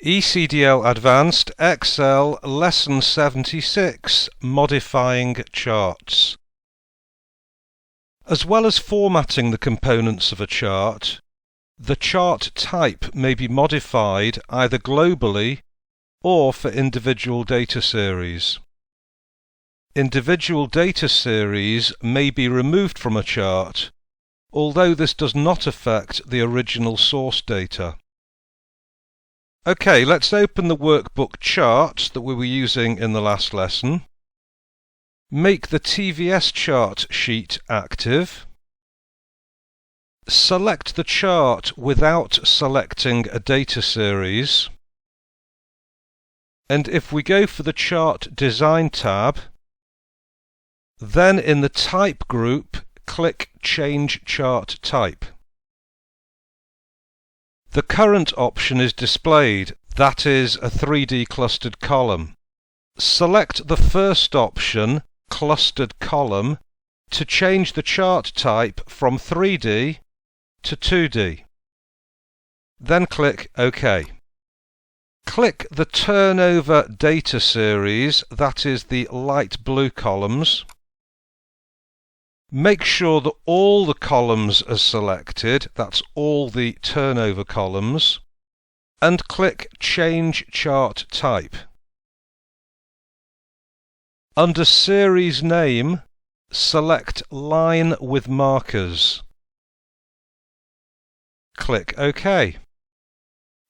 ECDL Advanced Excel Lesson 76 Modifying Charts. As well as formatting the components of a chart, the chart type may be modified either globally or for individual data series. Individual data series may be removed from a chart, although this does not affect the original source data. Okay, let's open the workbook charts that we were using in the last lesson. Make the TVS chart sheet active. Select the chart without selecting a data series. And if we go for the Chart Design tab, then in the Type group, click Change Chart Type. The current option is displayed, that is a 3D clustered column. Select the first option, Clustered Column, to change the chart type from 3D to 2D. Then click OK. Click the Turnover Data Series, that is the light blue columns. Make sure that all the columns are selected, that's all the turnover columns, and click Change Chart Type. Under Series Name, select Line with Markers. Click OK.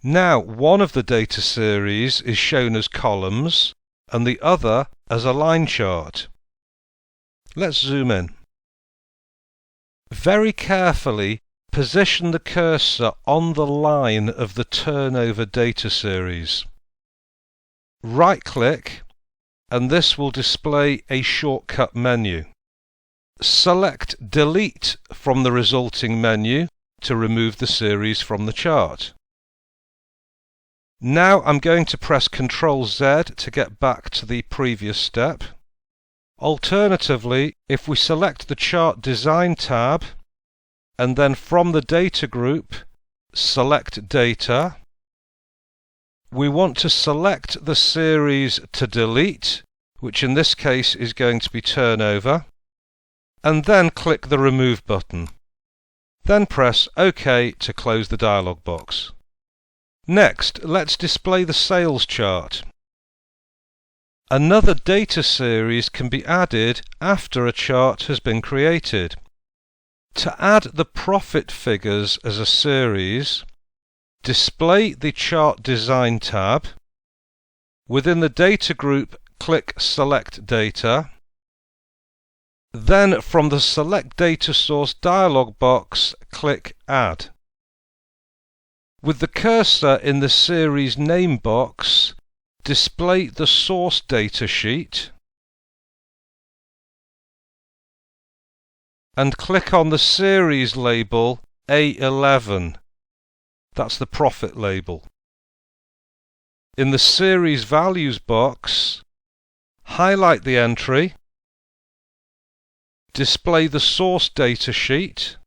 Now one of the data series is shown as columns and the other as a line chart. Let's zoom in. Very carefully position the cursor on the line of the turnover data series. Right-click and this will display a shortcut menu. Select Delete from the resulting menu to remove the series from the chart. Now I'm going to press Ctrl-Z to get back to the previous step. Alternatively, if we select the Chart Design tab, and then from the Data group, select Data, we want to select the series to delete, which in this case is going to be Turnover, and then click the Remove button. Then press OK to close the dialog box. Next, let's display the sales chart. Another data series can be added after a chart has been created. To add the profit figures as a series, display the Chart Design tab. Within the Data group, click Select Data. Then from the Select Data Source dialog box, click Add. With the cursor in the Series Name box, display the source data sheet and click on the series label A11. That's the profit label. In the Series Values box, highlight the entry, display the source data sheet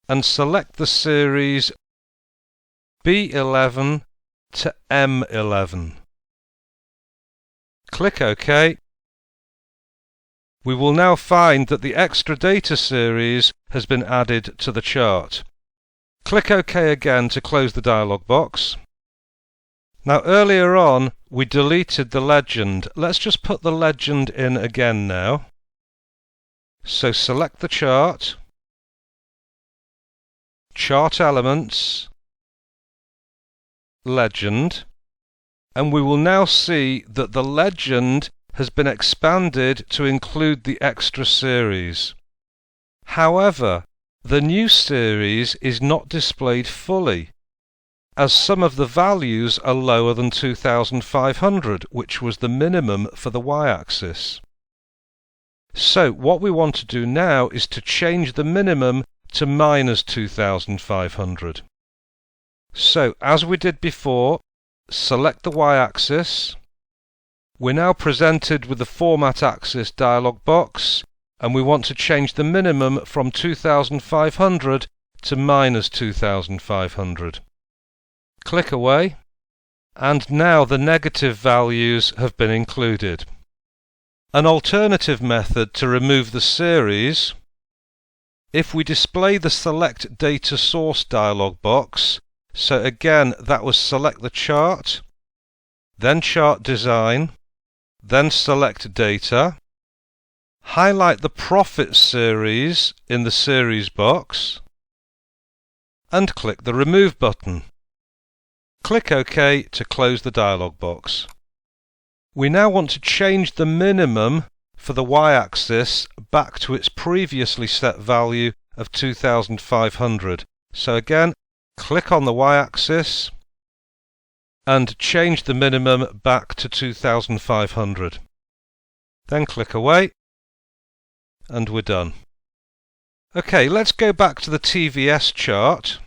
and select the series B11 to M11. Click OK. We will now find that the extra data series has been added to the chart. Click OK again to close the dialog box. Now earlier on we deleted the legend. Let's just put the legend in again now. So select the chart, Chart Elements, Legend, and we will now see that the legend has been expanded to include the extra series. However, the new series is not displayed fully, as some of the values are lower than 2500, which was the minimum for the y-axis. So what we want to do now is to change the minimum to minus 2500. So, as we did before, select the y-axis. We're now presented with the Format Axis dialog box, and we want to change the minimum from 2500 to minus 2500. Click away. and now the negative values have been included. An alternative method to remove the series: if we display the Select Data Source dialog box, so again that was select the chart, then Chart Design, then Select Data, highlight the Profit series in the series box, and click the Remove button. Click OK to close the dialog box. We now want to change the minimum for the y-axis back to its previously set value of 2500. So again, click on the y-axis and change the minimum back to 2500. Then click away and we're done. Okay, let's go back to the TVS chart,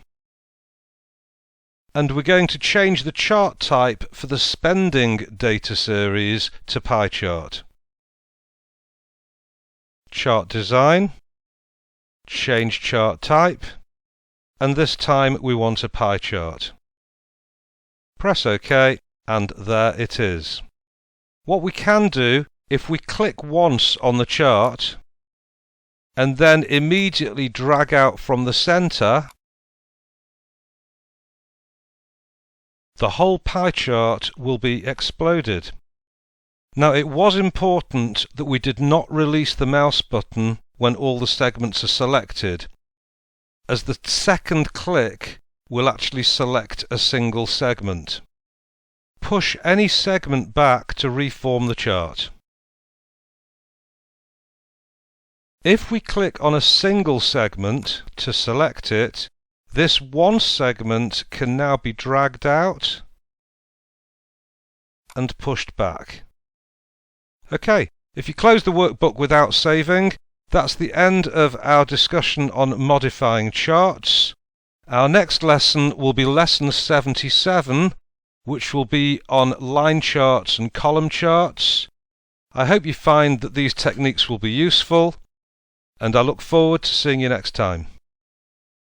and we're going to change the chart type for the spending data series to pie chart. Chart Design, change chart type, and this time we want a pie chart. Press OK, and there it is. What we can do, if we click once on the chart and then immediately drag out from the center, the whole pie chart will be exploded. Now, it was important that we did not release the mouse button when all the segments are selected, as the second click will actually select a single segment. Push any segment back to reform the chart. If we click on a single segment to select it, this one segment can now be dragged out and pushed back. Okay, if you close the workbook without saving, that's the end of our discussion on modifying charts. Our next lesson will be lesson 77, which will be on line charts and column charts. I hope you find that these techniques will be useful, and I look forward to seeing you next time.